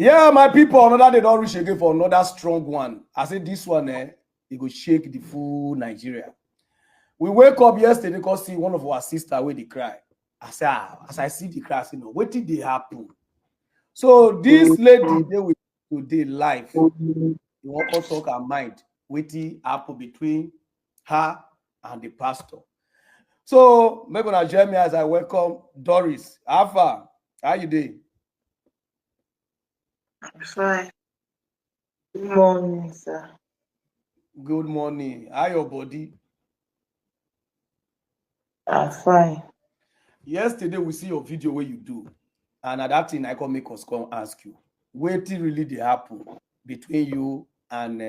Yeah, my people, another day don't reach again for another strong one. I said this one, it go shake the full Nigeria. We wake up yesterday because see one of our sister where they cry. I say, as I see the cry, I say, no, what did they happen? So this lady, they will today life. You want to talk her mind. What did happen between her and the pastor? So maybe gonna join me as I welcome Doris. Alpha, how you doing? Fine. Good morning, sir. Good morning. How your body? I'm fine. Yesterday we see your video where you do, and at that thing I come make us come ask you, wetin really dey happen between you and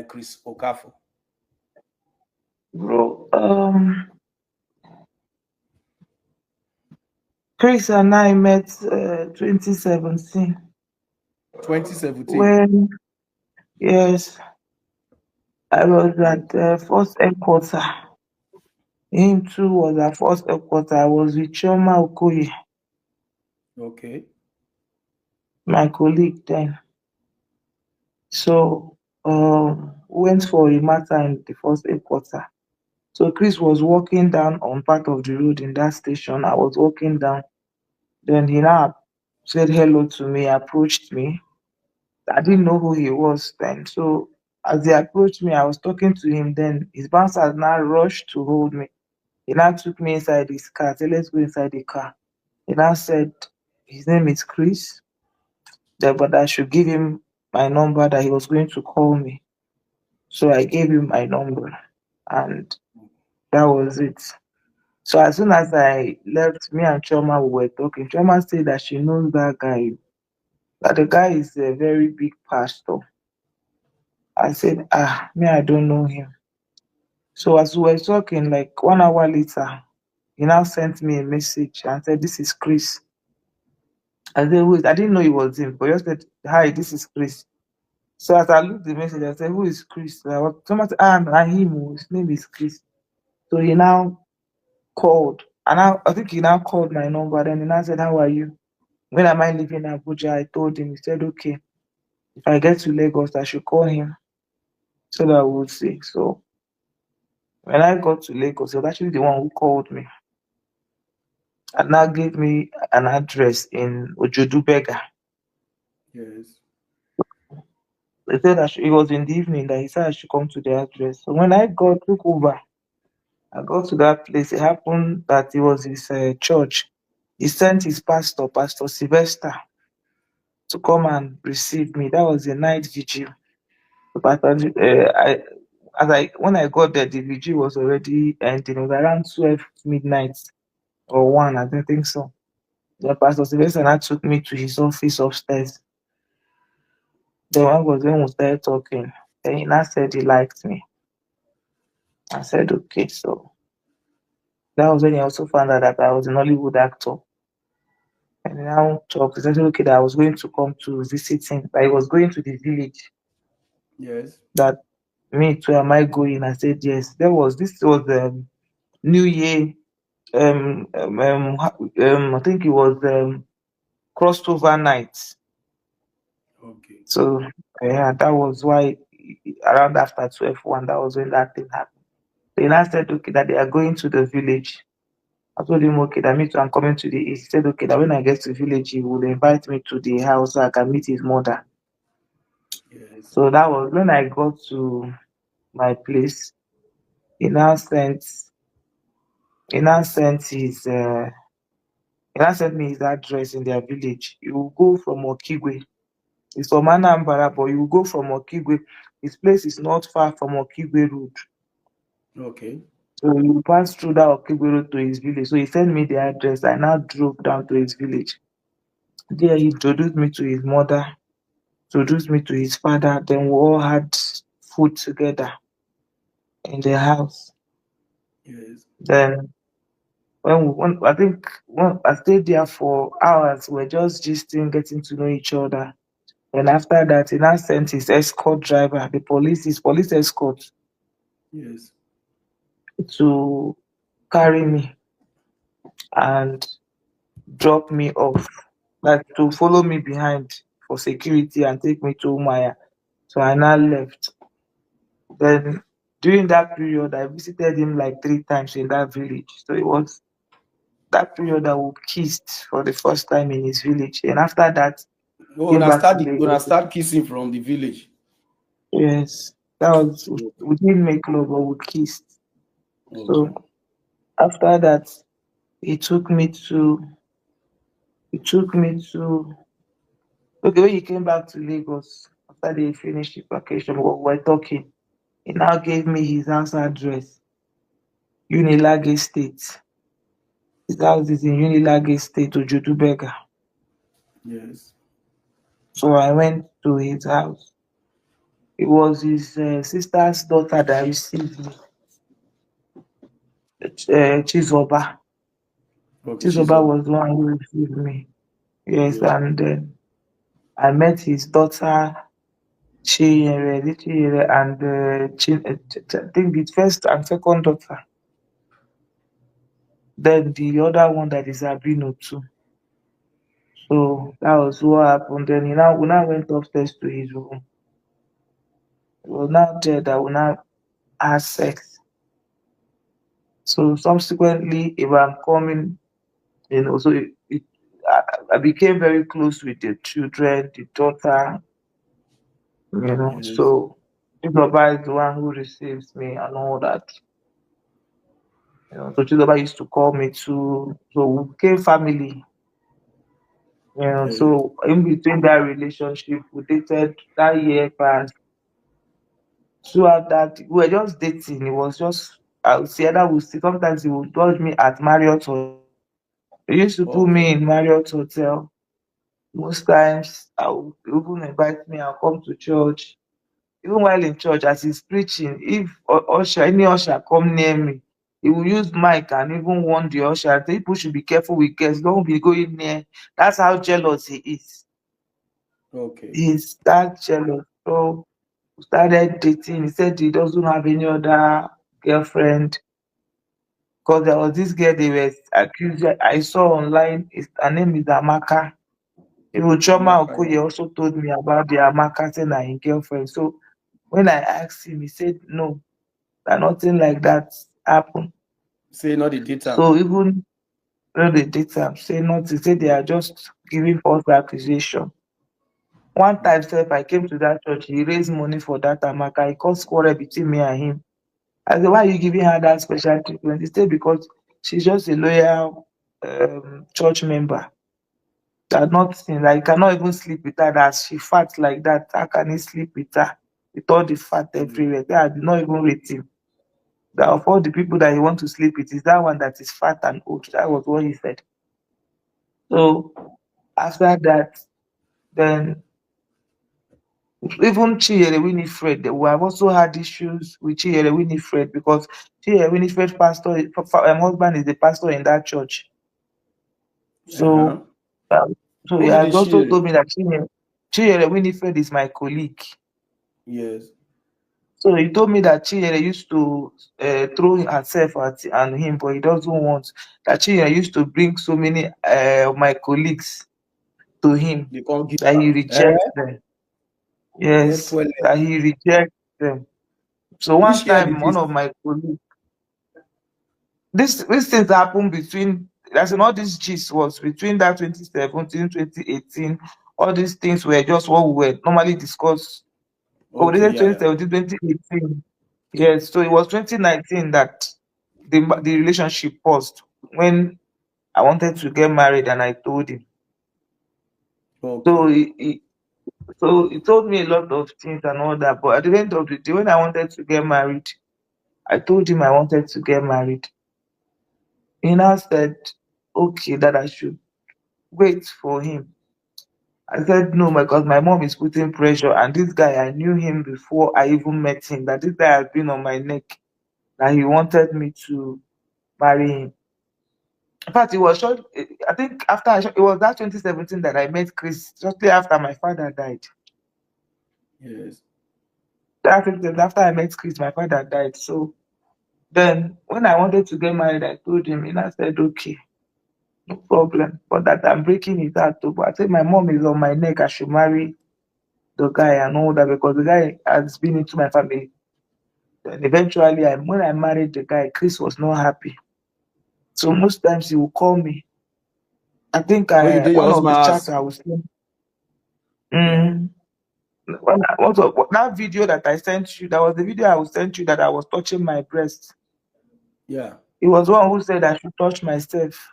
Chris Okafor? Bro, Chris and I met 2017 2017. when, yes, I was at the first headquarter. Him too was at first headquarter. I was with Chioma Okoye, Okay. my colleague then. So, went for a matter in the first headquarter. So Chris was walking down on part of the road in that station. I was walking down. Then he now said hello to me, approached me. I didn't know who he was then. So as he approached me, I was talking to him. Then his bouncer now rushed to hold me. He now took me inside his car. Said, let's go inside the car. He now said his name is Chris, that but I should give him my number that he was going to call me. So I gave him my number and that was it. So as soon as I left, me and Choma we were talking. Choma said that she knows that guy, that the guy is a very big pastor. I said, me, I don't know him. So as we were talking, like 1 hour later, he now sent me a message and said, this is Chris. I said, who is, I didn't know it was him, but he just said, hi, this is Chris. So as I looked the message, I said, who is Chris? Someone said, I him, his name is Chris. So he now called. And I think he now called my number. Then he now said, how are you? When am I leaving Abuja? I told him. He said, okay, if I get to Lagos, I should call him so that we'll see. So when I got to Lagos, he was actually the one who called me and now gave me an address in Ojodubega. Yes. They said it was in the evening that he said I should come to the address. So when I took over, I got to that place. It happened that it was his church. He sent his pastor, Pastor Sylvester, to come and receive me. That was a night vigil. But when I got there, the vigil was already ending. It was around 12 midnight or 1, I don't think so. The Pastor Sylvester now took me to his office upstairs. The one was when we started talking. Then he now said he liked me. I said okay. So that was when he also found out that I was an Hollywood actor. And he now talked. He said okay that I was going to come to visit him. That he was going to the village. Yes. That me too, am I going? I said yes. This was New Year. I think it was crossover night. Okay. So yeah, that was why around after 12:1, that was when that thing happened. So he now said okay that they are going to the village. I told him okay that me too I'm coming to the east. He said okay that when I get to the village he will invite me to the house so I can meet his mother. Yes. So that was when I got to my place. He now sent he now sent his he now sent me his address in their village. You will go from Okigwe. It's from Anambra, but you will go from Okigwe. His place is not far from Okigwe Road. Okay. So you pass through that Okigwe Road to his village. So he sent me the address. I now drove down to his village. There he introduced me to his mother, introduced me to his father. Then we all had food together in the house. Yes. Then I think when I stayed there for hours, we're just gisting, getting to know each other. And after that, he now sent his escort driver, his police escort, Yes. to carry me and drop me off. like to follow me behind for security and take me to Maya. So I now left. Then during that period, I visited him like 3 times in that village. So it was that period that we kissed for the first time in his village. And after that, Oh, came back to una Lagos. start kissing from the village. Yes, that was Okay. we didn't make love, but we kissed. Okay. So after that, he took me to he took me to okay when he came back to Lagos after they finished the vacation, we were talking. He now gave me his house address, Unilage State. His house is in Unilage State, Ojudubega. Yes. So I went to his house. It was his sister's daughter that received me, Chizoba. Okay, she's Chizoba up. was the one who received me. Yes, Yes. and then I met his daughter, Chinyere, and I think the first and second daughter. Then the other one that is Abino too. So that was what happened. Then we now went upstairs to his room. It was now there that we now had sex. So subsequently, if I'm coming, so I became very close with the children, the daughter, Yes. So Chizoba is the one who receives me and all that. So Chizoba used to call me too. So we became family. Yes. So in between that relationship, we dated that year past. Throughout that, we were just dating. It was just I would say that we see sometimes he would dodge me at Marriott Hotel. He used to put me Okay. in Marriott Hotel. Most times I would even invite me, I'll come to church. Even while in church, as he's preaching, if any usher come near me, he will use mic and even warn the usher. Say, people should be careful with guests. Don't be going near. That's how jealous he is. Okay. He's that jealous. So we started dating. He said he doesn't have any other girlfriend because there was this girl they were accused. I saw online. Her name is Amaka. Even Choma Amaka, Okoye also told me about the Amaka saying that his girlfriend. So when I asked him, he said no, that nothing like that happened. say not the data. So even when they date am, say nothing, say they are just giving false accusation. One time sef I came to that church, he raised money for that Amaka, he caused quarrel between me and him. I said, why are you giving her that special treatment? He said because she's just a loyal church member. That nothing, like cannot even sleep with her, that she fat like that. How can he sleep with her? With all the fat everywhere. Say I did not even rate him. That of all the people that he want to sleep with, is that one that is fat and old. That was what he said. So after that, then even Chinyere Winifred, we have also had issues with Chinyere Winifred because Chinyere Winifred pastor, husband is the pastor in that church. Uh-huh. So, um, so he Who be has the also share? told me that Chinyere Winifred is my colleague. Yes. So he told me that Chinyere used to throw herself at and him, but he doesn't want. That Chinyere used to bring so many of my colleagues to him They can't give that he am. rejects them. Get Yes, well. that he rejects them. So Which one year be time, one this? of my colleagues, this things happened between, as in all this gist was between that 2017, 2018. All these things were just what we were normally discussed. Over Okay, there, yeah, yeah. 2017, 2018. Yes, so it was 2019 that the relationship paused when I wanted to get married and I told him. So Okay. he told me a lot of things and all that. But at the end of the day, when I wanted to get married, I told him I wanted to get married. He now said, okay, that I should wait for him. I said no, because my mom is putting pressure, and this guy, I knew him before I even met him. That this guy has been on my neck. That he wanted me to marry him. In fact, it was short. I think it was that 2017 that I met Chris. Shortly after my father died. Yes. After I met Chris, my father died. So then, when I wanted to get married, I told him, and I said, okay. no problem. But that I'm breaking his heart too. But I think my mom is on my neck. I should marry the guy and all that because the guy has been into my family. Then eventually, when I married the guy, Chris was not happy. So most times he will call me. I think When you I did your one of husband the chat house. I was saying, Yeah. mm, that video that I sent you, that was the video I was sent you that I was touching my breast. Yeah. He was one who said I should touch myself.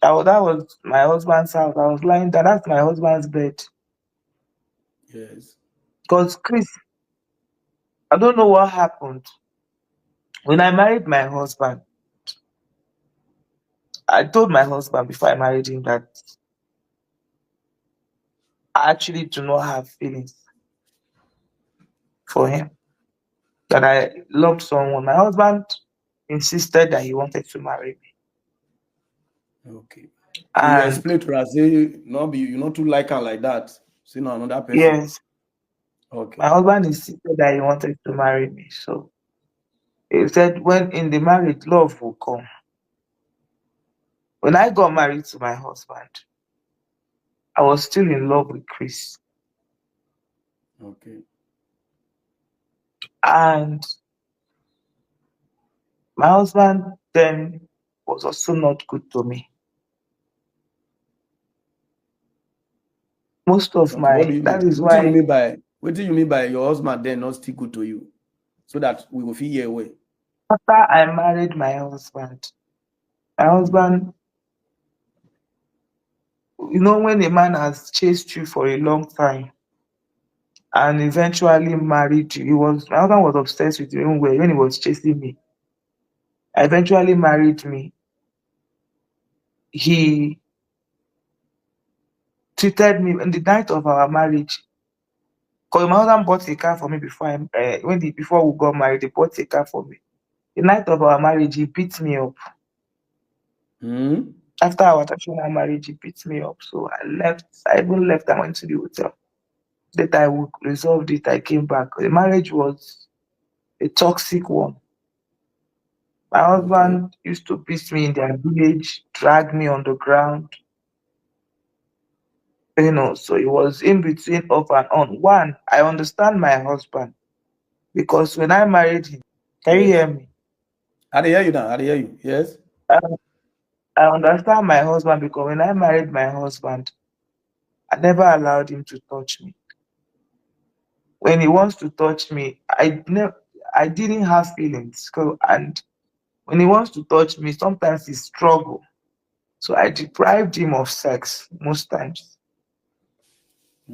That was my husband's house. I was lying there. That's my husband's bed. Yes. Because Chris, I don't know what happened. When I married my husband, I told my husband before I married him that I actually do not have feelings for him. That I loved someone. My husband insisted that he wanted to marry me. Okay. So you And explain to us, say, no, be you not too like her like that. See, no, another person. yes, my Okay. husband insisted that he wanted to marry me. So he said when in the marriage, love will come. When I got married to my husband, I was still in love with Chris. Okay. And my husband then was also not good to me. Most of Okay. What do my you that mean? is What do you why mean by your husband then not still good to you? So that we will feel your way. after I married my Mm. husband, when a man has chased you for a long time and eventually married you, my husband was obsessed with me when he was chasing me. Eventually married me. He treated me in the night of our marriage. Because my husband bought a car for me before we got married. He bought a car for me. The night of our marriage, he beat me up. Mm. After our traditional marriage, he beat me up. So I left. I even left and went to the hotel. That I would resolve it. I came back. The marriage was a toxic one. My Okay. husband used to beat me in their village, drag me on the ground. So it was in between up and on. One, I understand my husband because when I married him, can you Yes. hear me? I dey hear you now. I dey hear you. Yes. I, I understand my husband because when I married my husband, I never allowed him to touch me. When he wants to touch me, I didn't have feelings. And when he wants to touch me, sometimes he struggle. So I deprived him of sex most times.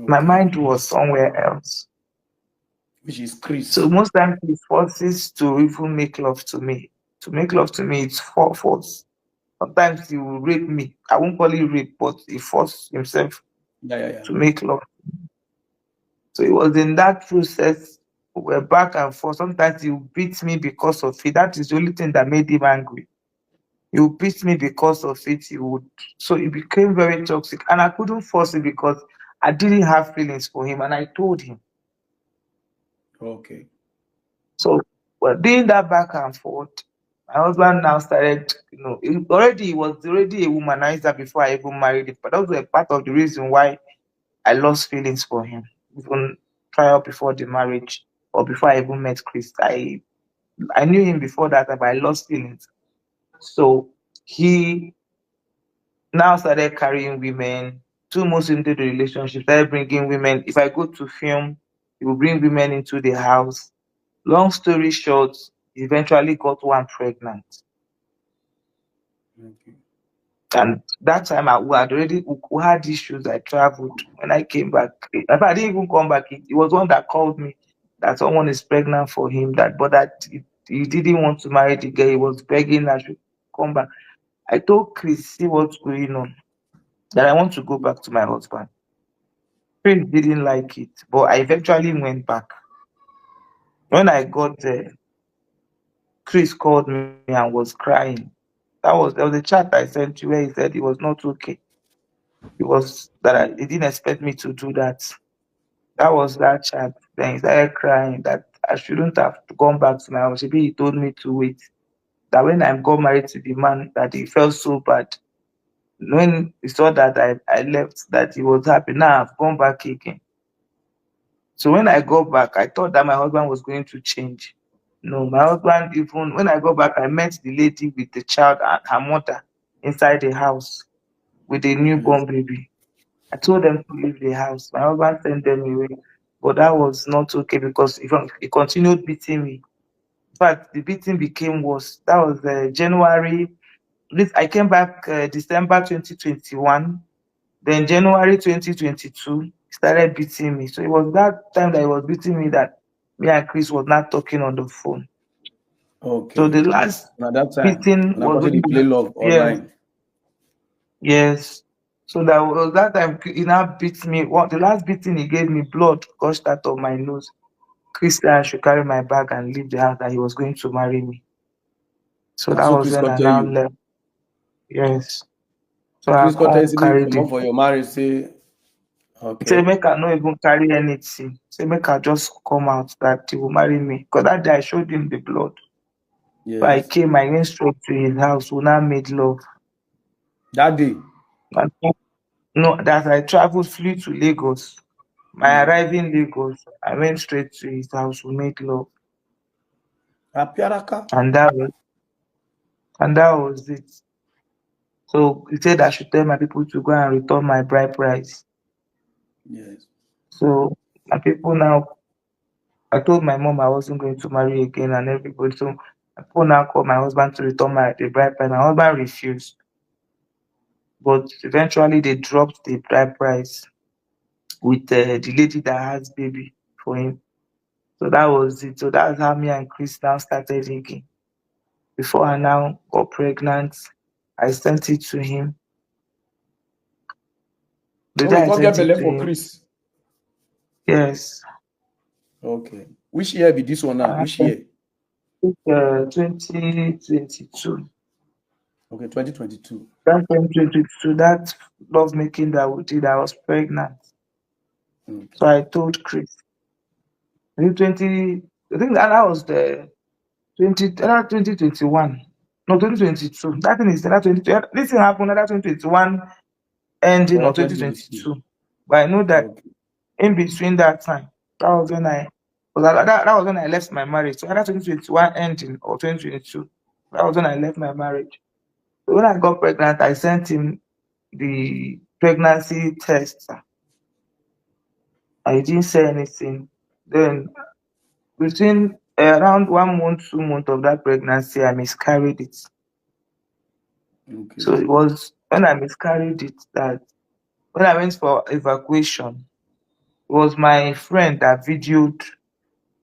My Okay. mind was somewhere else. Which is So Chris. most times he forces to even make love to me. To make love to me, it's for force. Sometimes he will rape me. I won't call it rape, but he forced himself Yeah, yeah, yeah. to make love. So it was in that process, we were back and forth. Sometimes he would beat me because of it. That is the only thing that made him angry. He would beat me because of it. So it became very toxic. And I couldn't force it because I didn't have feelings for him. And I told him. Okay. So doing that back and forth, my husband now started, he was already a womanizer before I even married him. But that was a part of the reason why I lost feelings for him, even prior before the marriage or before I even met Chris. I knew him before that, but I lost feelings. So he now started carrying women. 2 months into the relationship, started bringing women. If I go to film, he will bring women into the house. Long story short, he eventually got one pregnant. Okay. And that time we had issues. I traveled. When I came back, in fact, I didn't even come back. It was one that called me that someone is pregnant for him. He didn't want to marry the girl. He was begging that she come back. I told Chris, see what's going on. That I want to go back to my husband. Chris didn't like it, but I eventually went back. When I got there, Chris called me and was crying. There was a chat I sent you where he said he was not okay. He didn't expect me to do that. That was that chat. Then he started crying that I shouldn't have gone back to my house. Maybe he told me to wait. That when I got married to the man, that he felt so bad. When he saw that I left, that he was happy. Now I've gone back again. So when I got back, I thought that my husband was going to change. No, my husband, even when I got back, I met the lady with the child and her mother inside the house with a Yes. newborn baby. I told them to leave the house. My husband sent them away. But that was not okay because he continued beating me. In fact, the beating became worse. That was January. I came back December 2021. Then January 2022, he started beating me. So it was that time that he was beating me that me and Chris was not talking on the phone. So Okay. the last And at that time, beating and I was thought they when, play love yes, online. yes. So that was that time he now beat me. What the last beating he gave me, blood gushed out of my nose. Chris said I should carry my bag and leave the house, that he was going to marry me. So And that so was Chris when can I tell now you. left. Yes. So I Chris can tell you, can't say, make you carry come the up for your marriage. Say, say okay. make I no even carry anything. Say make I just come out that he will marry me. Because that day I showed him the blood. So I Yes. came, I went straight to his house. We now made love. That day. And no, that I traveled, flew to Lagos. My Mm. arrival in Lagos, I went straight to his house. We made love, Apiaraka. and that was it. So he said I should tell my people to go and return my bride price. Yes. So my people now, I told my mom I wasn't going to marry again and everybody. So my people now called my husband to return the bride price. My husband refused, but eventually they dropped the bride price with the lady that has baby for him. So that was it. So that's how me and Chris now started again. Before I now got pregnant, I sent it to him. The Oh, day you I can't get sent it belay to for him, Chris. yes, Okay. Which year be this one now? I Which sent year? it 2022. Okay, 2022. That 2022, that love making that we did, I was pregnant. So Okay. I told Chris. In 20, I think that was the 2021. No, 2022. That thing is that 20. This thing happened that 2021 ending Or of 2022. 2022. But I know that Okay. in between that time, that was when I that was when I left my marriage. So either 2021 ending or 2022. That was when I left my marriage. So when I got pregnant, I sent him the pregnancy test. I didn't say anything. Then between around 1 month, 2 months of that pregnancy, I miscarried it. So Okay. it was when I miscarried it that when I went for evacuation, it was my friend that videoed.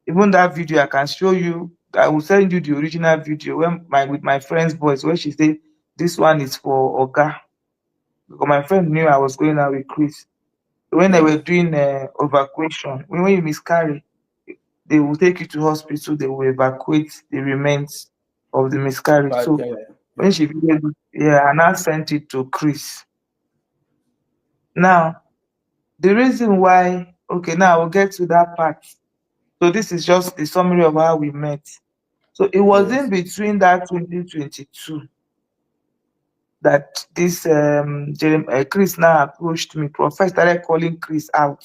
Even that video, I can show you. I will send you the original video when my with my friend's voice where she said, "This one is for Oga." Because my friend knew I was going out with Chris. When they were Yes. doing evacuation, when you miscarry, they will take you to hospital. They will evacuate the remains of the miscarriage. But So yeah, yeah, when yeah. she videoed it, yeah, and I sent it to Chris. Now the reason why, okay, now we'll get to that part. So this is just the summary of how we met. So it was in Yes. between that 2022 that this Chris now approached me. Prophet started calling Chris out.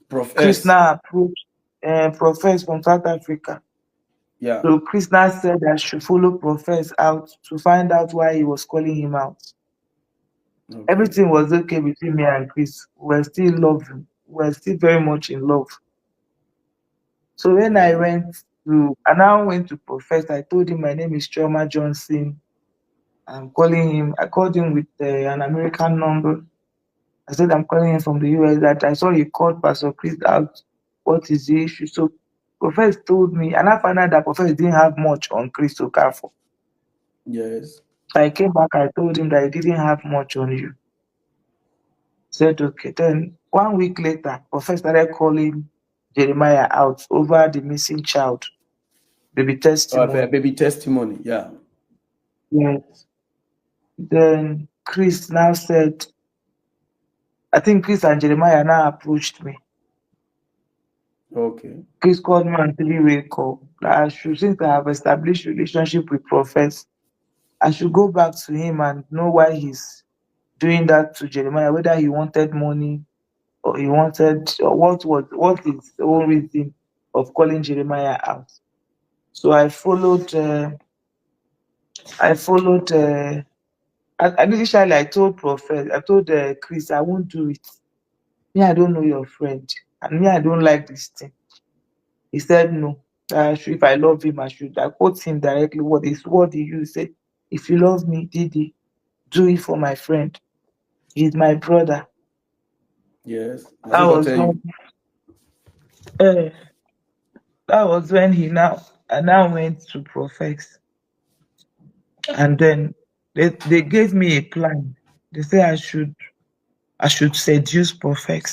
Prof Chris S. now approached Prophet from South Africa. Yeah. So Chris now said I should follow Prophet out to find out why he was calling him out. Okay. Everything was okay between me and Chris. We were still loving. We were still very much in love. So when I Yes. went I now went to Prophet. I told him my name is Choma Johnson. I'm calling him. I called him with an American number. I said I'm calling him from the US. That I saw you called Pastor Chris out. What is the issue? So Prophet told me, and I found out that Prophet didn't have much on Chris to care for. Yes. So I came back. I told him that he didn't have much on you. Said okay. Then 1 week later, Prophet started calling Jeremiah out over the missing child, baby testimony. Baby testimony. Yeah. Yes. Then Chris now said, I think Chris and Jeremiah now approached me. Okay. Chris called me on 3-way call. That I should, since I have established relationship with prophets, I should go back to him and know why he's doing that to Jeremiah, whether he wanted money or he wanted, or what is the whole reason of calling Jeremiah out. So I followed. Initially, I told Prophet, I told Chris, I won't do it. Me, I don't know your friend, and me, I don't like this thing. He said no. If I love him, I should. I quote him directly. What he used? He said, "If you love me, Didi, do it for my friend. He's my brother." Yes. I That think I'll was tell you. when. Uh, that was when he now. I now went to Prophet, and then they gave me a plan. They say I should seduce Prophet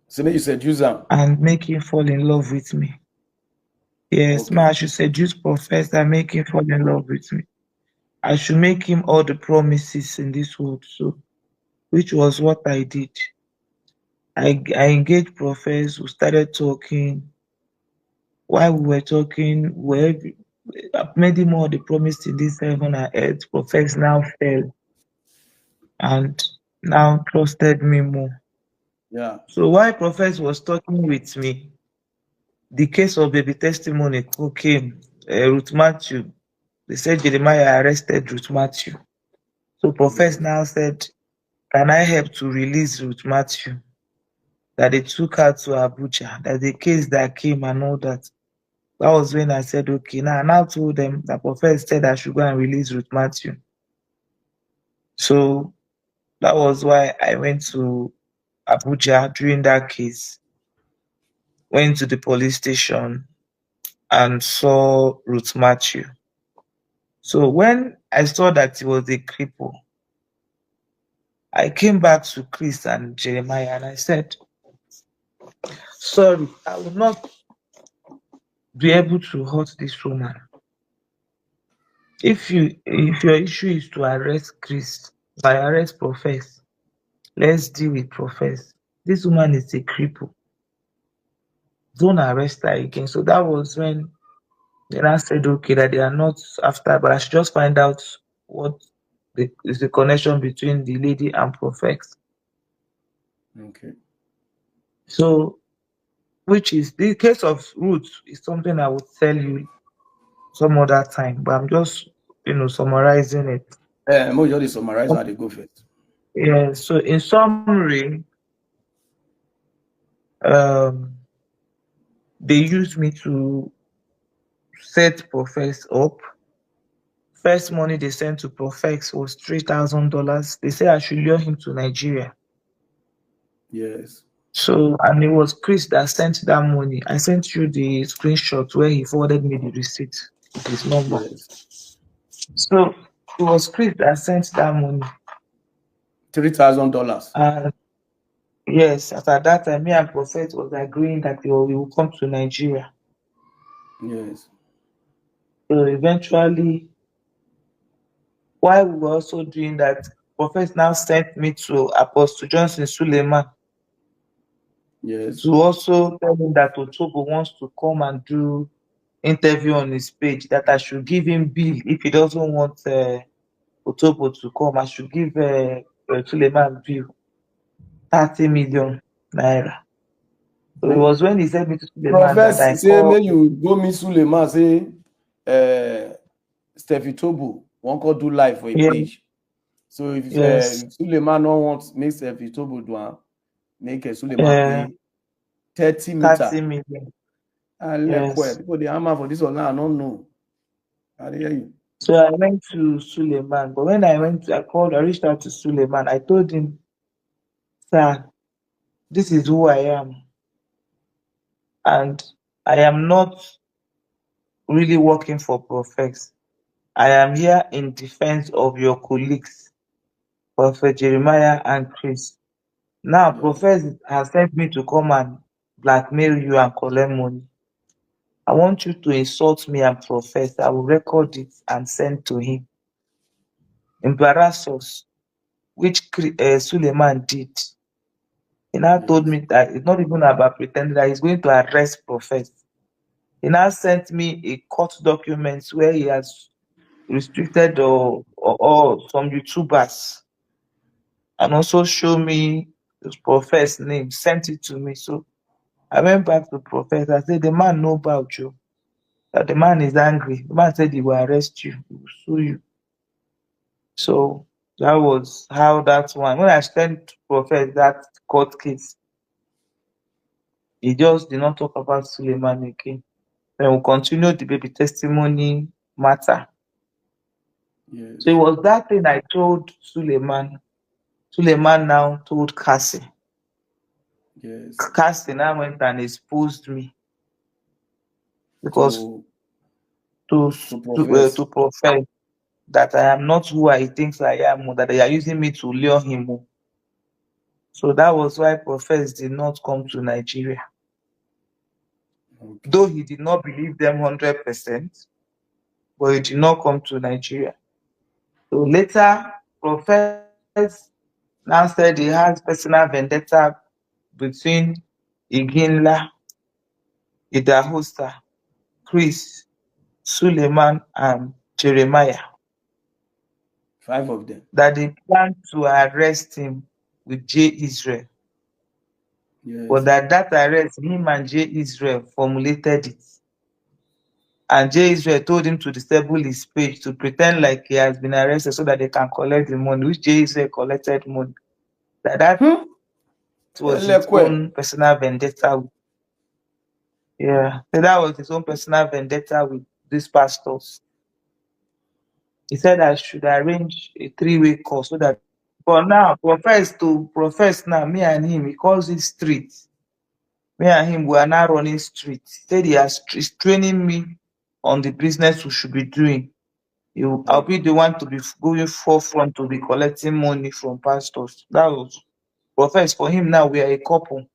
So you said use them. and make him fall in love with me. Yes, ma, Okay. I should seduce Prophet and make him fall in love with me. I should make him all the promises in this world. So, which was what I did. I engaged Prophet. We started talking. While we were talking, I've made him all the promise in this heaven and earth. Prophet now fell and now trusted me more. Yeah. So while Prophet was talking with me, the case of baby testimony who came, Ruth Matthew. They said Jeremiah arrested Ruth Matthew. So Prophet Yes. now said, "Can I help to release Ruth Matthew?" That they took her to Abuja, that the case that came and all that. That was when I said, okay, now I now told them that Prophet said I should go and release Ruth Matthew. So that was why I went to Abuja during that case, went to the police station and saw Ruth Matthew. So when I saw that he was a cripple, I came back to Chris and Jeremiah and I said, sorry, I will not be able to hurt this woman. If your issue is to arrest Chris, I arrest Profess. Let's deal with Profess. This woman is a cripple. Don't arrest her again. So that was when they now said, okay, that they are not after, but I should just find out what is the connection between the lady and Profess. Okay. So, which is the case of Ruth is something I would tell you some other time, but I'm just summarizing it. Mo just summarize how they go first. Yeah. So in summary, um, they used me to set Profess up. First money they sent to Profess was $3,000. They said I should lure him to Nigeria. Yes. So, and it was Chris that sent that money. I sent you the screenshot where he forwarded me the receipt with his number. Yes. So it was Chris that sent that money. $3,000. And yes, at that time, me and Prophet was agreeing that we will come to Nigeria. Yes. So eventually, while we were also doing that, Prophet now sent me to Apostle Johnson Suleiman Yes. to also tell him that Otobo wants to come and do interview on his page, that I should give him bill if he doesn't want Otobo to come. I should give Suleiman bill 30 million naira. So it Oh. was when he sent me to Suleiman that I Profess say called. make you go meet Suleiman say Steffi Tobu wan come do live for a Yeah, page. So yes, if Suleiman no want make Steffi Tobu do am, make Suleiman uh, pay 30 meter. 30 million. And Yes. people dey hammer for this one now, I don't know. I dey hear you. So I went to Suleiman, but when I reached out to Suleiman. I told him, sir, this is who I am, and I am not really working for Profess. I am here in defense of your colleagues, Prophet Jeremiah and Chris. Now, Yes. Profess has sent me to come and blackmail you and collect money. I want you to insult me and Profess. I will record it and send to him. Embarrass us, which Suleiman did. He now told Yes. me that it's not even about pretending that he's going to arrest Prophet. He now sent me a court document where he has restricted or some YouTubers, and also show me the prophet's name, sent it to me. So I went back to prophet. I said, the man know about you. That the man is angry. The man said he will arrest you, he will sue you. So that was how that one. When I sent prophet that court case, he just did not talk about Suleiman again. Then we continued the baby testimony matter. So it Yes. was that thing I told Suleiman. Suleiman now told Cassie. Yes. Cassie now went and exposed me because To to to profess. to profess that I am not who I think I am, or that they are using me to lure him. So that was why Profess did not come to Nigeria. Though Okay. he did not believe them 100%, but he did not come to Nigeria. So later, Profess now said he has personal vendetta between Iginla, Idahosa, Chris, Suleiman, and Jeremiah, Five of them. that they plan to arrest him with J. Israel. But Yes. that arrest, him and J. Israel formulated it. And J. Israel told him to disable his page to pretend like he has been arrested so that they can collect the money, which J. Israel collected money. That was his own personal Elekwe. vendetta. Yeah. So that was his own personal vendetta with these pastors. He said I should arrange a three-way call so that, but now profess now, me and him, he calls it street. Me and him, we are now running street. He said he's training me on the business we should be doing. I'll be Okay. the one to be going forefront to be collecting money from pastors. That was profess for him. Now we are a couple.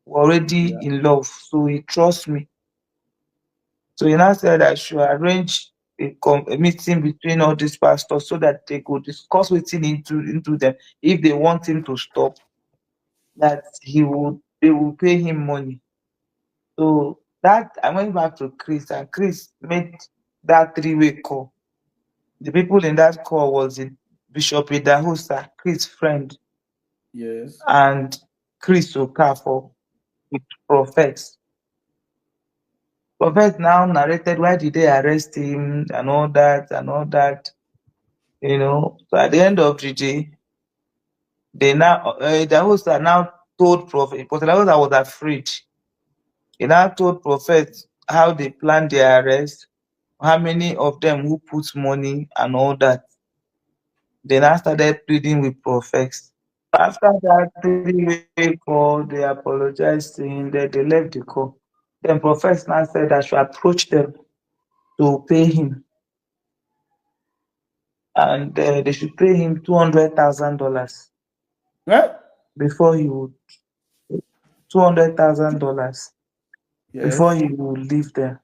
We're already Yeah. in love, so he trusts me. So he now said I should arrange a meeting between all these pastors so that they could discuss what's into them. If they want him to stop, that they will pay him money. So that I went back to Chris, and Chris made that three-way call. The people in that call was Bishop Idahosa, Chris' friend, Yes. and Chris Okafor with prophets. Prophet now narrated why did they arrest him and all that and all that. So at the end of the day, they now Idahosa now told Prophet, but Idahosa was afraid. He now told Prophet how they planned their arrest, how many of them who put money and all that. They now started pleading with prophets. After that three-way call, they apologized to him, they left the call. Then Prophet now said I should approach them to pay him, and they should pay him $200,000 Eh? before he would $200,000 before Yes. he would leave them.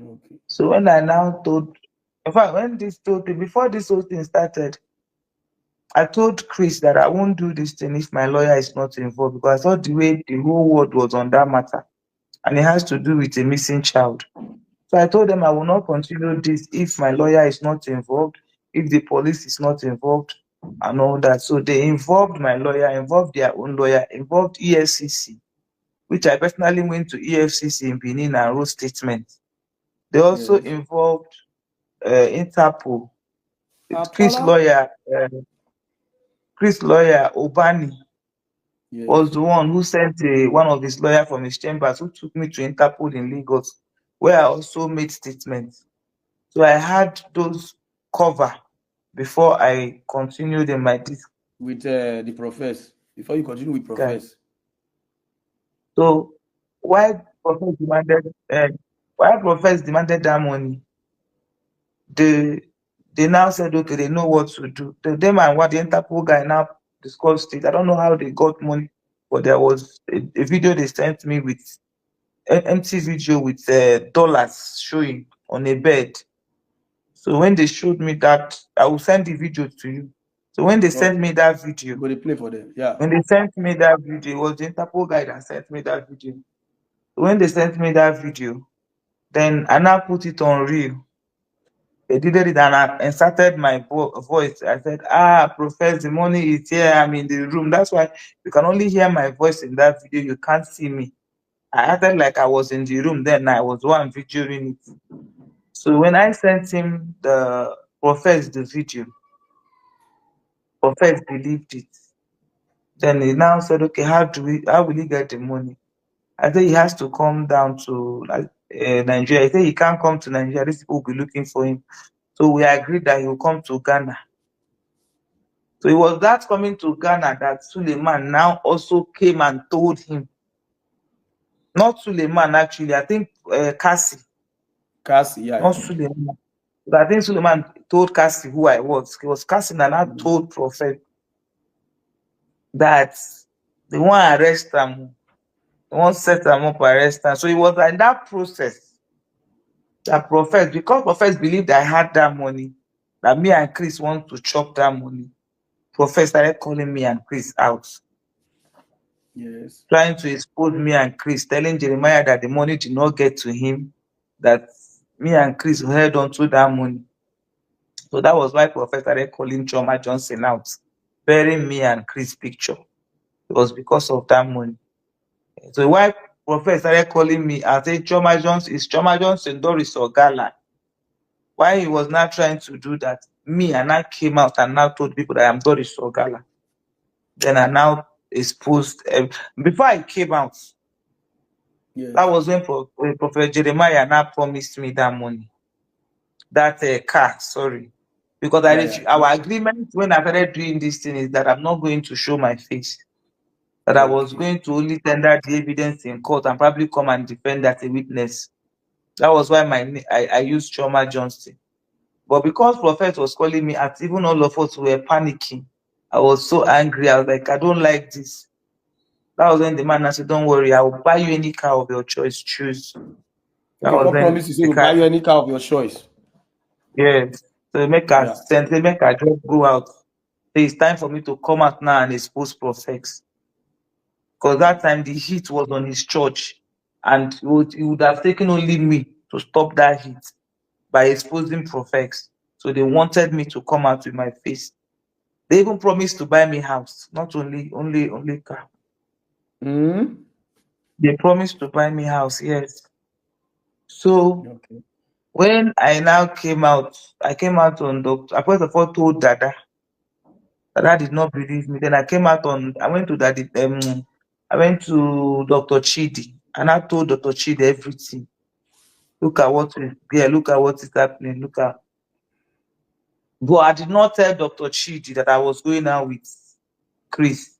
Okay. So when I now told, in fact, when this whole thing, before this whole thing started, I told Chris that I won't do this thing if my lawyer is not involved, because I thought the way the whole world was on that matter, and it has to do with a missing child. So I told them I will not continue this if my lawyer is not involved, if the police is not involved, and all that. So they involved my lawyer, involved their own lawyer, involved EFCC, which I personally went to EFCC in Benin and wrote statements. They also Yes. involved Interpol. Chris' Apala. lawyer, uh, Chris' lawyer Obani was Yes. the one who sent one of his lawyers from his chambers who took me to Interpol in Lagos, where I also made statements. So I had those cover before I continued in my this With the profess. Before you continue with guy. profess. So why Prophet demanded why Prophet demanded that money, they they now said okay, they know what to do. Them and what the Interpol guy now discussed it. I don't know how they got money, but there was a video they sent me with empty video with dollars showing on a bed. So when they showed me that, I will send the video to you. So when they sent Okay. me that video, Go to play for them. Yeah. when they sent me that video, it was the Interpol guy that sent me that video. So when they sent me that video, then I now put it on reel. They did it and I inserted my voice. I said, ah, Prophet, the money is here. I'm in the room. That's why you can only hear my voice in that video. You can't see me. I acted like I was in the room then. I was the one videoing it. So when I sent him the Prophet the video, Prophet believed it. Then he now said, okay, how will he get the money? I said he has to come down to Nigeria. He said he can't come to Nigeria. These people will be looking for him. So we agreed that he will come to Ghana. So it was that coming to Ghana that Suleiman now also came and told him. Not Suleiman, actually. I think Cassie. Cassie, yeah. Not Suleiman. But I think Suleiman told Cassie who I was. It was Cassie that now told Prophet that they want to arrest him. They want to set him up, arrest him. So it was like that process that Prophet, because Prophet believed I had that money, that me and Chris want to chop that money. Prophet started calling me and Chris out. Yes. Trying to expose me and Chris, telling Jeremiah that the money did not get to him, that me and Chris held on to that money. So that was why Prophet started calling Choma Johnson out, burying me and Chris' picture. It was because of that money. So why Prophet started calling me, I said, Choma Johnson, is Choma Johnson Doris ogala? Why he was not trying to do that? Me, and I came out and now told people that I'm Doris ogala. Then I now exposed. Before I came out, Yes. that was when Prophet Jeremiah now promised me that money, that car. Sorry, because our agreement when I started doing this thing is that I'm not going to show my face. That I was going to only tender the evidence in court and probably come and defend as a witness. That was why I used Choma Johnson. But because Prophet was calling me out, even all of us were panicking. I was so angry. I was like, I don't like this. That was when the man said, don't worry, I will buy you any car of your choice. Choose. That Okay, was God when promises he the will car. buy you any car of your choice. Yes. So make us send, make us just go out. So it's time for me to come out now and expose Prophets. Because that time the heat was on his church. And it would have taken only me to stop that heat by exposing Prophets. So they wanted me to come out with my face. They even promised to buy me house, not only car. Mm-hmm. They promised to buy me house, yes. So when I now came out, I came out on Doctor. I first of all told Dada. Dada did not believe me. Then I went to Daddy. I went to Dr. Chidi, and I told Dr. Chidi everything. Look at what is there. Look at what is happening. Look at. But I did not tell Dr. Chidi that I was going out with Chris.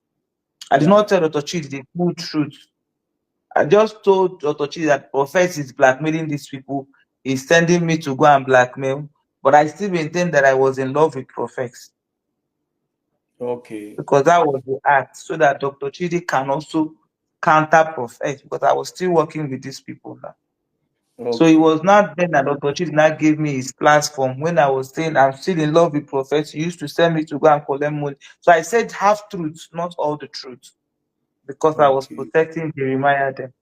I did not tell Dr. Chidi the full truth. I just told Dr. Chidi that Prophet is blackmailing these people. He's sending me to go and blackmail. But I still maintain that I was in love with Prophet. Okay. Because that was the act, so that Dr. Chidi can also counter Prophet, because I was still working with these people now. So it was not then that Dr. Chidi now gave me his platform when I was saying I'm still in love with Prophet. He used to send me to go and collect money. So I said half truth, not all the truth, because I was protecting Jeremiah then.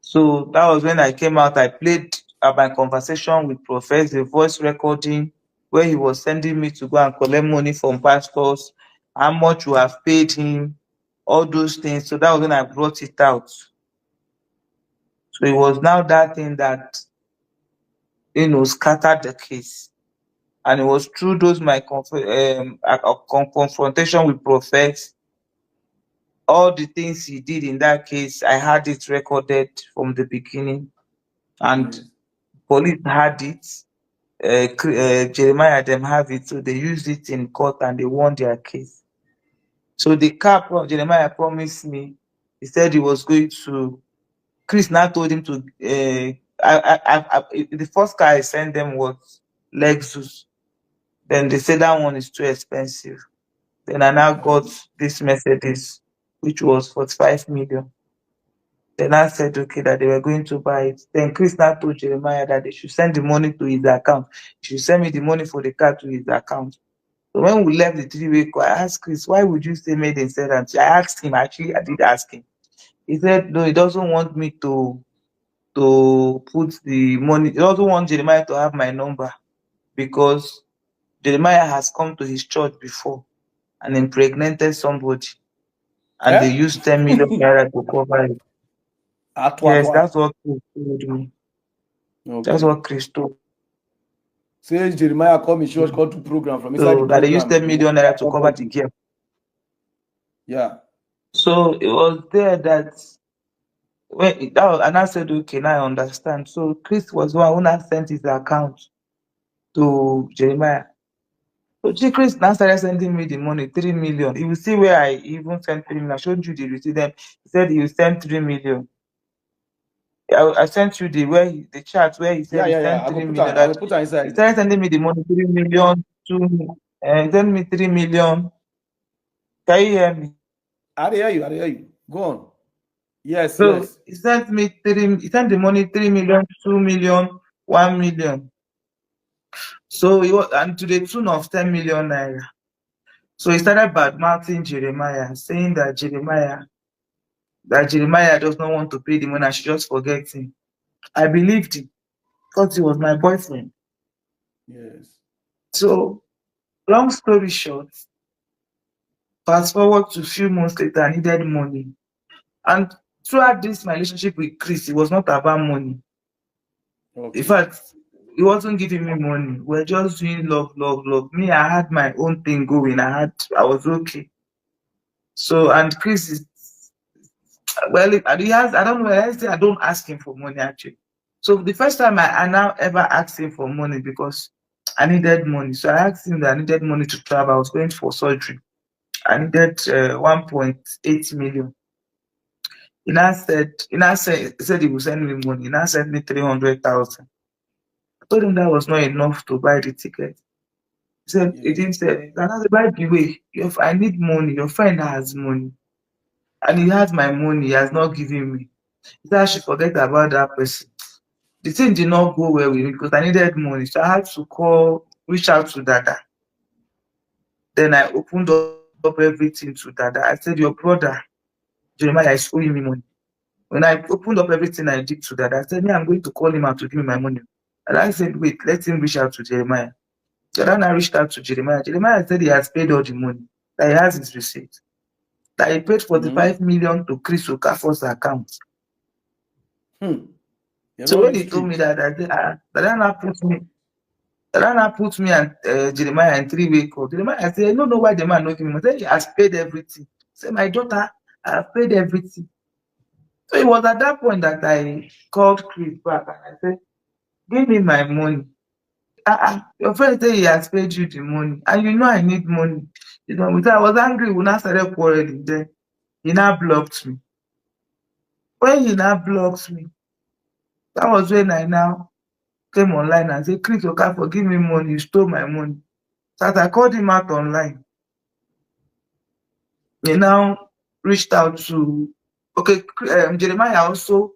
So that was when I came out. I played my conversation with Prophet, the voice recording, where he was sending me to go and collect money from pastors, how much you have paid him, all those things. So that was when I brought it out. So it was now that thing that, scattered the case. And it was through those my confrontation with Prophet, all the things he did in that case, I had it recorded from the beginning. And police had it. Jeremiah them have it, so they used it in court and they won their case. So the car Jeremiah promised me, he said he was going to. Chris now told him to. The first car I sent them was Lexus. Then they said that one is too expensive. Then I now got this Mercedes, which was 45 million. Then I said, okay, that they were going to buy it. Then Chris now told Jeremiah that they should send the money to his account. He should send me the money for the car to his account. So when we left the three-way call, I asked Chris, why would you say made in said that? I asked him, actually, I did ask him. He said, no, he doesn't want me to to put the money. He doesn't want Jeremiah to have my number because Jeremiah has come to his church before and impregnated somebody, and they Eh? used 10 million naira to cover it. Atwa Yes, atwa. that's what Chris told me. That's Okay. what Chris told Say Jeremiah come in church, me. come to program. From inside the So that they used program, 10 he want million naira to cover the somebody. girl. Yeah. So it was there that and I said, okay, now I understand. So Chris was one who now sent his account to Jeremiah. So Chris now started sending me the money, 3 million. You will see where I even sent 3 million. I showed you the receipt. Then he said he will send 3 million. I sent you the chart where he said Yeah, he yeah, yeah. sent I go three put her. million. I will That put her he inside. started sending me the money, 3 million, send me 3 million. Can you hear me? I dey hear you. I dey hear you. Go on. Yes, So yes. he sent the money 3 million, 2 million, 1 million. So and to the tune of 10 million naira. So he started bad mouthing Jeremiah, saying that Jeremiah does not want to pay the money, I should just forget him. I believed him because he was my boyfriend. Yes. So long story short, fast forward to a few months later, I needed money. And throughout this my relationship with Chris, it was not about money. In Okay. fact, he wasn't giving me money. We're just doing love, love, love. Me, I had my own thing going. I was okay. So and Chris is well, he has, I don't know, let's say I don't ask him for money actually. So the first time I now ever asked him for money because I needed money. So I asked him that I needed money to travel. I was going for surgery. I needed 1.8 million. He said he would send me money. He now sent me 300,000. I told him that was not enough to buy the ticket. He Yes. didn't say, and I said, by the way, I need money. Your friend has money. And he has my money. He has not given me. He said I should forget about that person. The thing did not go well with me because I needed money. So I had to reach out to Dada. Then I opened up everything to Dada. I said, your brother, Jeremiah, is owing me money. When I opened up everything I did to Dada, I said, me, I'm going to call him out to give me my money. And I said, wait, let him reach out to Jeremiah. So then I reached out to Jeremiah. Jeremiah said he has paid all the money, that he has his receipt, that he paid Mm-hmm. 45 million to Chris Okafor's account. Hmm. You So know when the he told me street. that, I said, Dada put me and Jeremiah in three-way call. Jeremiah said, I don't know why the man not giving me. I said, he has paid everything. Say, my daughter, I have paid everything. So it was at that point that I called Chris back and I said, give me my money. Your friend said he has paid you the money, and you know I need money. I was angry. We now started quarreling. Then he now blocked me. When he now blocked me, that was when I now came online and said, Chris Okafor, give me money. You stole my money. So as I called him out online, he now reached out to Jeremiah also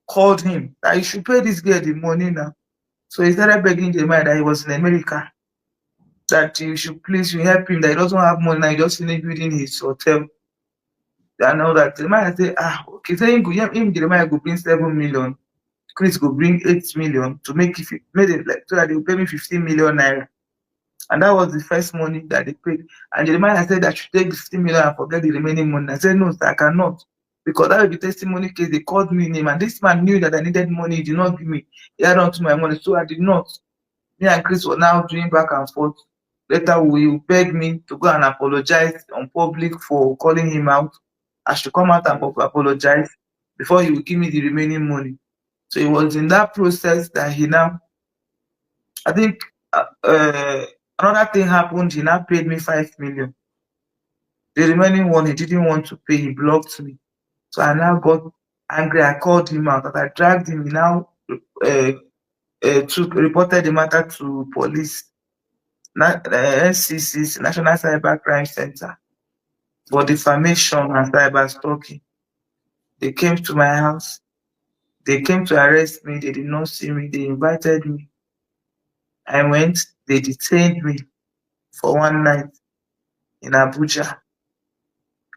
called him that you should pay this girl the money now. So he started begging Jeremiah that he was in America, that you help him, that he doesn't have money now, he just finished building his hotel and all that. Jeremiah say, okay, say Jeremiah go bring 7 million, Chris go bring 8 million to make it made it like so that they will pay me 15 million naira. And that was the first money that they paid. And Jeremiah said I should take the 15 million and forget the remaining money. I said, no, sir, I cannot. Because that will be testimony case. They called me name. And this man knew that I needed money. He did not give me. He had on to my money. So I did not. Me and Chris were now doing back and forth. Later, will beg me to go and apologize on public for calling him out. I should come out and Yes. apologize before he will give me the remaining money. So it was in that process that I think another thing happened. He now paid me 5 million. The remaining one he didn't want to pay. He blocked me. So I now got angry. I called him out. I dragged him. He now reported the matter to police, NCC's National Cyber Crime Center, for Yes. defamation and cyber stalking. They came to my house. They came to arrest me. They did not see me. They invited me. I went. They detained me for one night in Abuja.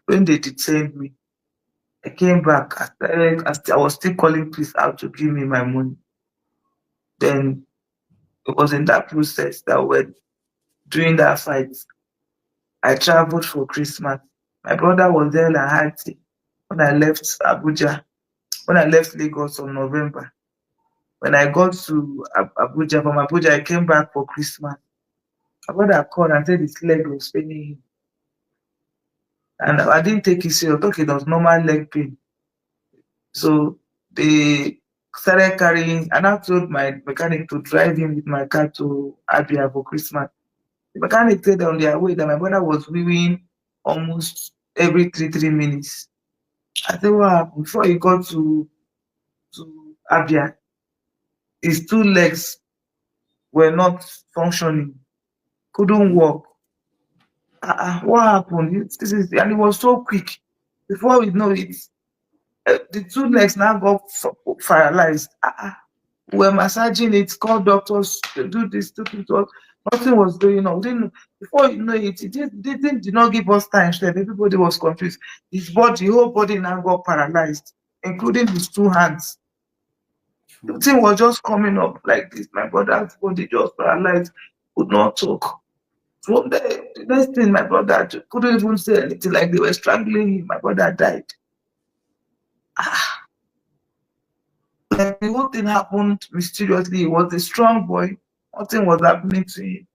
When they detained me, I came back. I was still calling Chris out to give me my money. Then it was in that process that we're doing that fight. I traveled for Christmas. My brother was there in Haiti when I left Abuja, when I left Lagos on November. When I got to Abuja, from Abuja, I came back for Christmas. My brother called and said his leg was paining him. And I didn't take it serious. Okay, it was normal leg pain. So they started carrying, and I told my mechanic to drive him with my car to Abia for Christmas. The mechanic said on their way that my brother was weaving almost every 3 minutes. I said, what happened? Before he got to Abia, his two legs were not functioning, couldn't walk. What happened? This is, and it was so quick. Before we know it, the two legs now got paralyzed. We were massaging it, called doctors to do this, to do that. Nothing was going on. We didn't, before you know it, did not give us time. So everybody was confused. His body, whole body now got paralyzed, including his two hands. The True. thing was just coming up like this. My brother's body just paralyzed, could not talk. From there, the next thing, my brother couldn't even say anything, like they were strangling him. My brother died. Ah, like the whole thing happened mysteriously. He was a strong boy. Nothing was happening to him.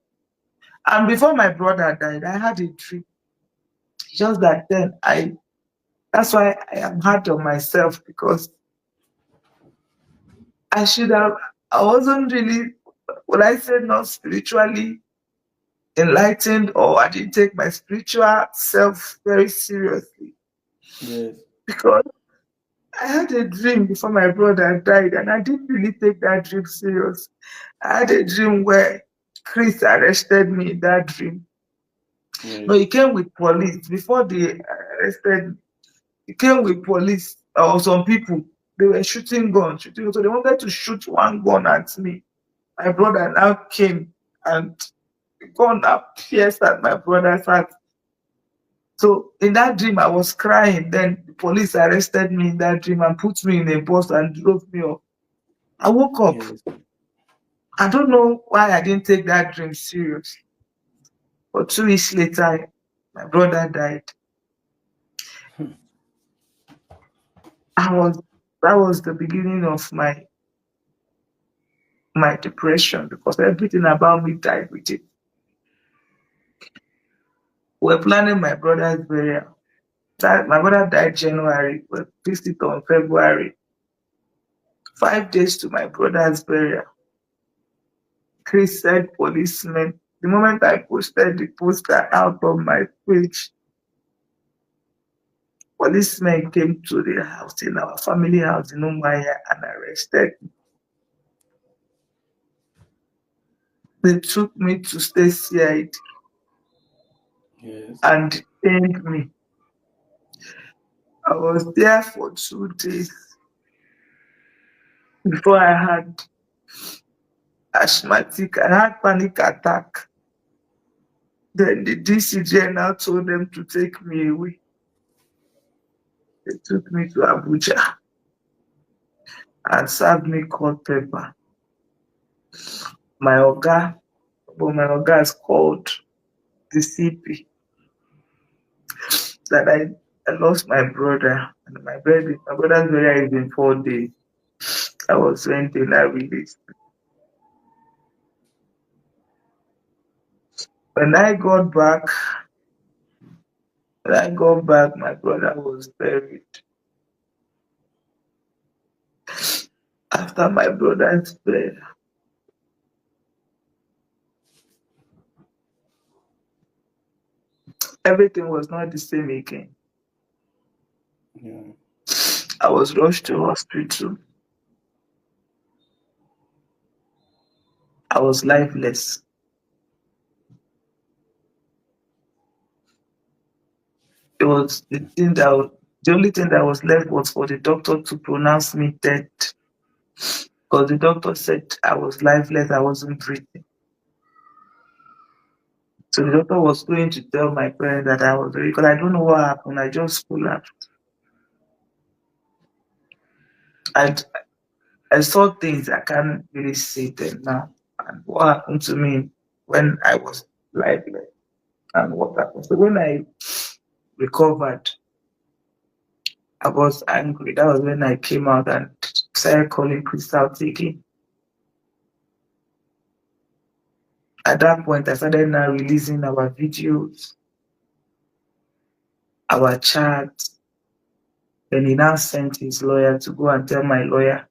And before my brother died, I had a dream. Just that then that's why I am hard on myself, because I should have, I wasn't really, what I said, not spiritually enlightened, or I didn't take my spiritual self very seriously, Yes. because I had a dream before my brother died, and I didn't really take that dream serious. I had a dream where Chris arrested me in that dream. No, Yes. he came with police before they arrested me. He came with police or some people. They were shooting guns, shooting. So they wanted to shoot one gun at me. My brother now came, and the gun now pierced at my brother's heart. So in that dream, I was crying. Then the police arrested me in that dream and put me in a bus and drove me off. I woke up. Yes. I don't know why I didn't take that dream serious. But 2 weeks later, my brother died. I was That was the beginning of my depression, because everything about me died with it. We're planning my brother's burial. That my brother died January. We fixed it on February. 5 days to my brother's burial. Chris said policemen. The moment I posted the poster out on my page, policemen came to the house, in our family house in Umaya, and arrested me. They took me to stay CID Yes. and detained me. I was there for 2 days before I had asthmatic. I had panic attack. Then the DCJ now told them to take me away. They took me to Abuja and served me cold pepper. My oga, but my oga is called the CP, that I lost my brother. And my brother's burial is in 4 days. I was renting that release. When I got back, my brother was buried. After my brother's burial, everything was not the same again. Yeah. I was rushed to hospital. I was lifeless. It was the only thing that was left was for the doctor to pronounce me dead, because the doctor said I was lifeless, I wasn't breathing. So the doctor was going to tell my parents that I was, because I don't know what happened. I just collapsed. I I saw things I can't really see them now. And what happened to me when I was lifeless and what happened. So when I recovered, I was angry. That was when I came out and started calling Crystal taking. At that point, I started now releasing our videos, our chats. Then he now sent his lawyer to go and tell my lawyer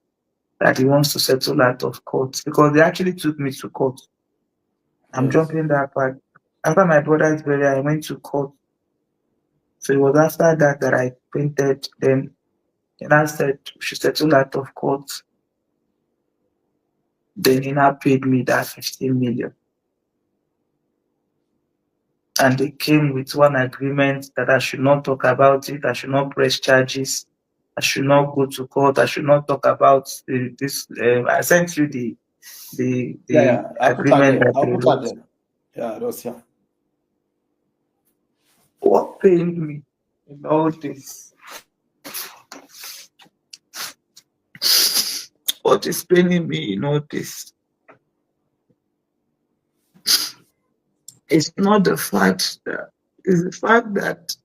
that he wants to settle out of court because they actually took me to court. I'm Yes. jumping that part. After my brother's burial, I went to court. So it was after that that I painted. Then he now said we should settle out of court. Then he now paid me that 15 million. And they came with one agreement that I should not talk about it, I should not press charges, I should not go to court, I should not talk about this. I sent you Yeah, the yeah. I'll put her agreement there. that I'll they put her wrote. there. Yeah, that's yeah. What pained me in all this? What is paining me in all this? It's not the fact that it's the fact that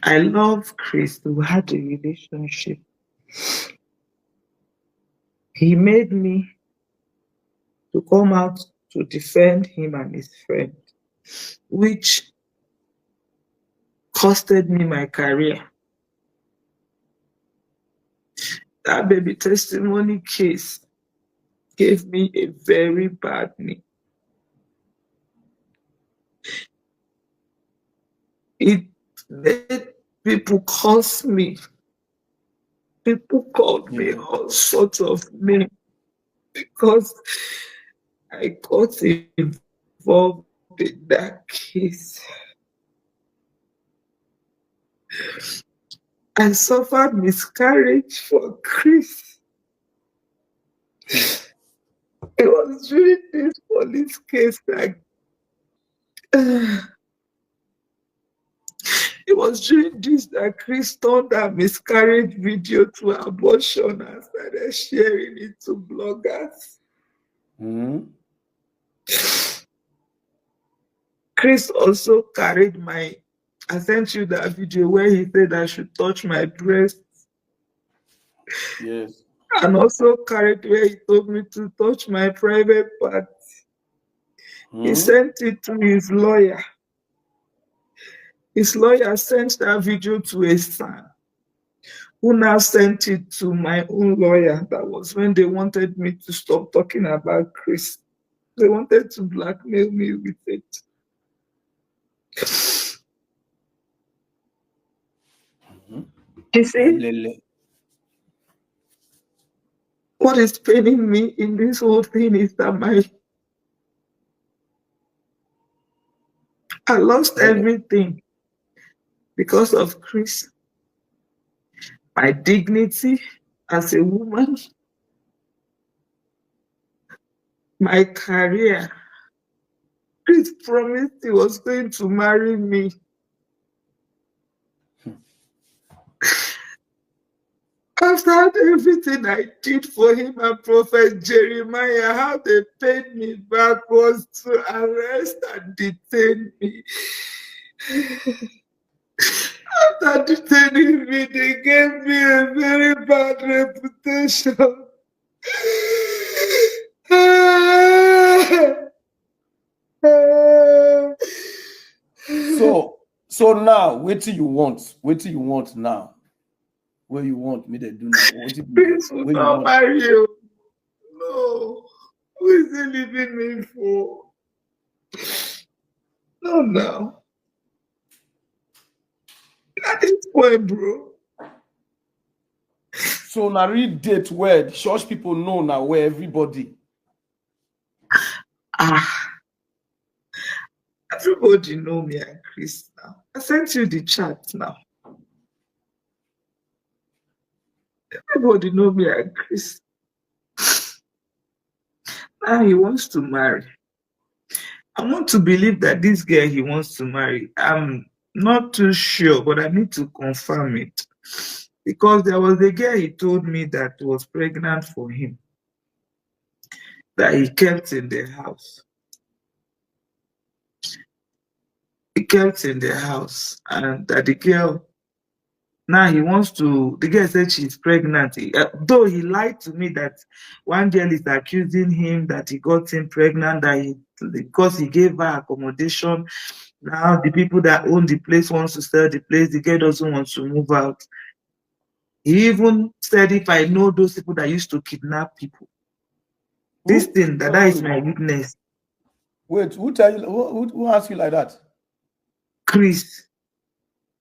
I love Chris. We had a relationship. He made me to come out to defend him and his friend, which costed me my career. That baby testimony case gave me a very bad name. It made people curse me. People called me Yeah. all sorts of names because I got involved in that case. I suffered miscarriage for Chris. It was during this police case that it was during this that Chris turned that miscarriage video to abortion and started sharing it to bloggers. Mm-hmm. Chris also carried my. I sent you that video where he said I should touch my breast, Yes. and also carried where he told me to touch my private part. He Mm-hmm. sent it to his lawyer. His lawyer sent that video to a son, who now sent it to my own lawyer. That was when they wanted me to stop talking about Chris. They wanted to blackmail me with it. You see, Lele. what is paining me in this whole thing is that I lost Eh, everything because of Chris. My dignity as a woman, my career. Chris promised he was going to marry me. After everything I did for him and Prophet Jeremiah, how they paid me back was to arrest and detain me. After detaining me, they gave me a very bad reputation. so now, wait till you want. Wait till you want now. What you want me to do now? Prince will What you not want? marry you. No. Who is he leaving me for? No, no. At this point, bro. So now read date where the church people know now where everybody. Everybody know me and Chris now. I sent you the chat now. Everybody know me and Chris. Now he wants to marry. I want to believe that this girl he wants to marry. I'm not too sure, but I need to confirm it. Because there was a girl he told me that was pregnant for him, that he kept in the house. He kept in the house, and that the girl, now he wants to, the girl said she's pregnant. Though he lied to me that one girl is accusing him that he got him pregnant, that because he gave her accommodation. Now the people that own the place wants to sell the place. The girl doesn't want to move out. He even said, if I know those people that used to kidnap people, this thing, that is my witness. Wait, who tell you? Who asked you like that? Chris.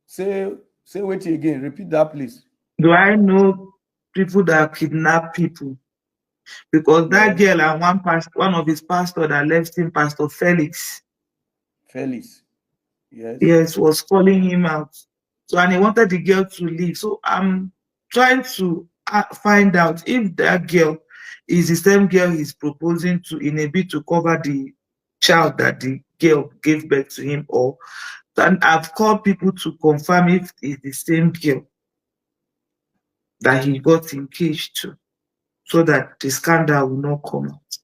Say wait again. Repeat that, please. Do I know people that kidnap people? Because that girl and one of his pastors that left him, Pastor Felix. Felix. Yes. Yes, was calling him out. So, and he wanted the girl to leave. So I'm trying to find out if that girl is the same girl he's proposing to in a bid to cover the child that the girl gave birth to him, or. And I've called people to confirm if it's the same girl that he got engaged to, so that the scandal will not come out.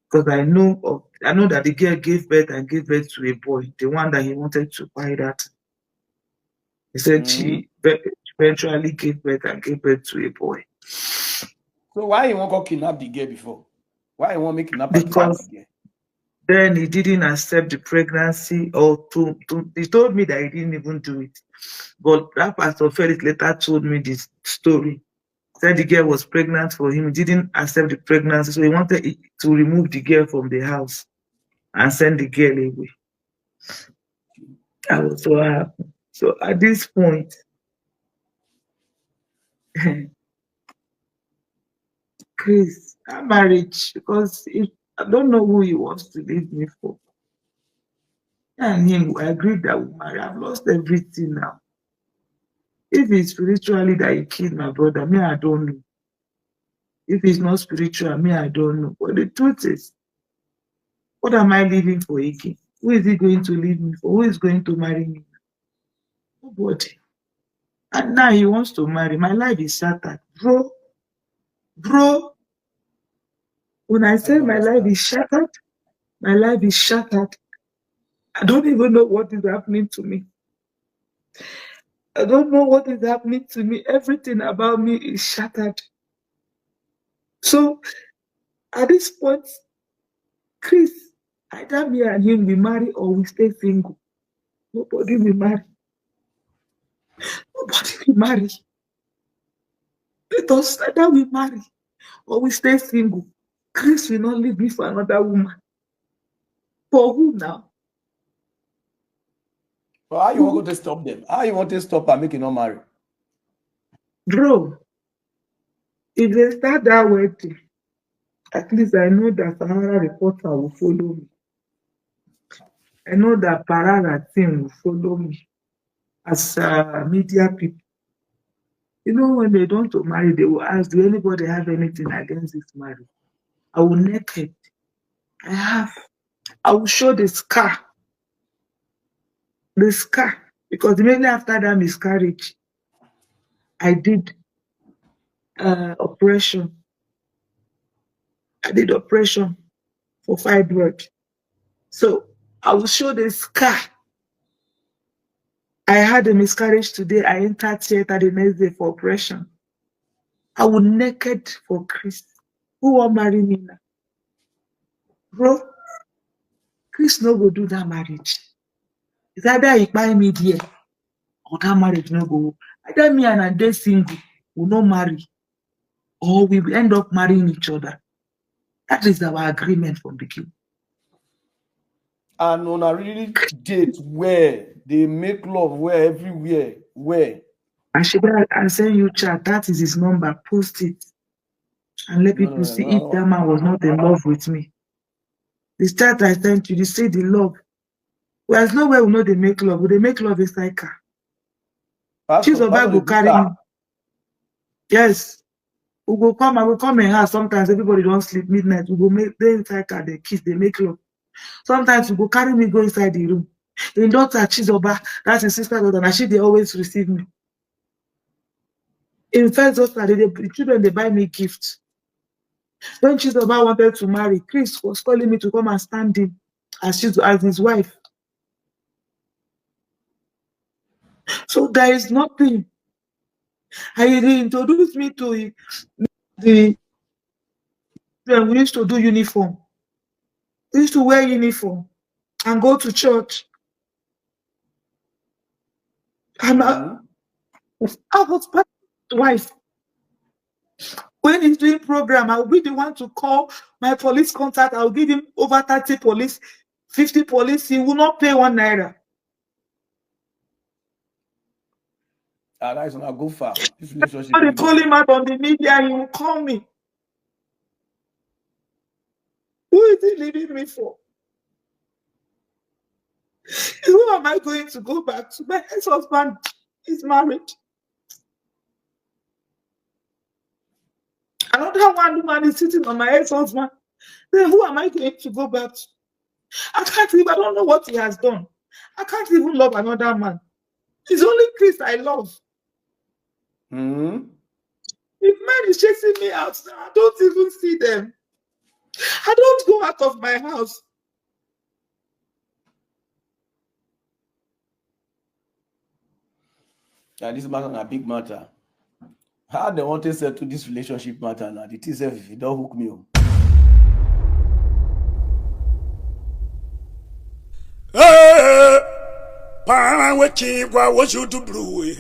Because I know that the girl gave birth to a boy, the one that he wanted to buy that. He said she eventually gave birth to a boy. So why you won't go kidnap the girl before? Why you won't make kidnap because the girl? Then he didn't accept the pregnancy, or he told me that he didn't even do it. But that Pastor Felix later told me this story. Said the girl was pregnant for him. He didn't accept the pregnancy, so he wanted to remove the girl from the house and send the girl away. I was so happy. So at this point, Chris, I'm married because I don't know who he wants to leave me for. And him, we agreed that we marry. I've lost everything now. If it's spiritually that he killed my brother, me, I don't know. If it's not spiritual, me, I don't know. But the truth is, what am I living for again? Who is he going to leave me for? Who is going to marry me? Nobody. And now he wants to marry. My life is shattered. Bro, when I say my life is shattered, my life is shattered. I don't even know what is happening to me. I don't know what is happening to me. Everything about me is shattered. So, at this point, Chris, either me and him we marry or we stay single. Nobody will marry. Nobody will marry. Let us either we marry or we stay single. Chris will not leave me for another woman. For who now? Well, how you want to stop them? How you want to stop and make you not marry? Bro, if they start that wedding, at least I know that Sahara reporter will follow me. I know that Parara team will follow me as media people. You know, when they don't marry, they will ask, do anybody have anything against this marriage? I will naked. I will show the scar. The scar. Because immediately after that miscarriage, I did operation. I did operation for fibroid. So I will show the scar. I had a miscarriage today. I entered theater the next day for operation. I will naked for Chris. Who will marry me now? Bro, Chris no go do that marriage. It's either he buy me there or that marriage no go. Either me and a day single will not marry, or we will end up marrying each other. That is our agreement from the beginning. And on a really date where they make love, where everywhere, where. I send you chat. That is his number. Post it and let people see if that man was not in love with me. The chat I sent you, you see the love. Well, there's no way we know they make love. Will they make love inside car? She's about to carry him. Yes. We go come, I will come in house. Sometimes everybody don't sleep midnight. We go make them inside car, they kiss, they make love. Sometimes we go carry me, go inside the room. The daughter, Chizoba, that's his sister daughter, and she they always receive me. In first daughter, the children they buy me gifts. When Chizoba wanted to marry, Chris was calling me to come and stand in as his wife. So there is nothing. He introduced me to the when we used to do uniform. We used to wear uniform and go to church. And I was part of his wife. When he's doing program, I'll be the one to call my police contact. I'll give him over 30 police, 50 police. He will not pay 1 naira. That is not go far. This relationship. When they call him out on the media, he will call me. Who is he leaving me for? Who am I going to go back to? My ex-husband is married. Another one woman is sitting on my ex-husband. Then who am I going to go back to? I don't know what he has done. I can't even love another man. It's only Chris I love. If man is chasing me out, I don't even see them. I don't go out of my house. And this matter is a big matter. How they want to settle this relationship matter now? The TSF, if you don't hook me up. Para weki gwa woju du blue.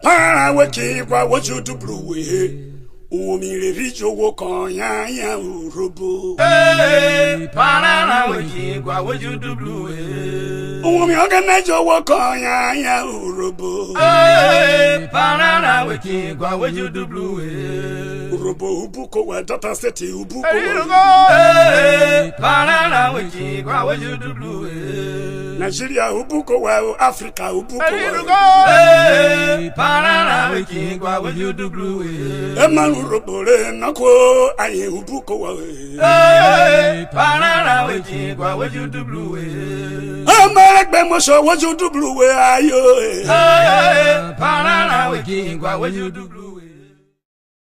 Para weki gwa woju du blue. Umire rijo wo kan ya urobo. Para weki gwa woju du blue. Umi organizo wo kan ya urobo. Para weki gwa woju du blue. Urobo ubuko wa data seti ubuko. Para weki gwa woju du blue. Nigeria ubuko wa Africa ubuko wa. Para weki gwa woju du blue. Emanu robole nako aye ubuko wa. Para weki gwa woju du blue. Amaragbe moso woju du blue ayo. Para weki gwa woju du blue.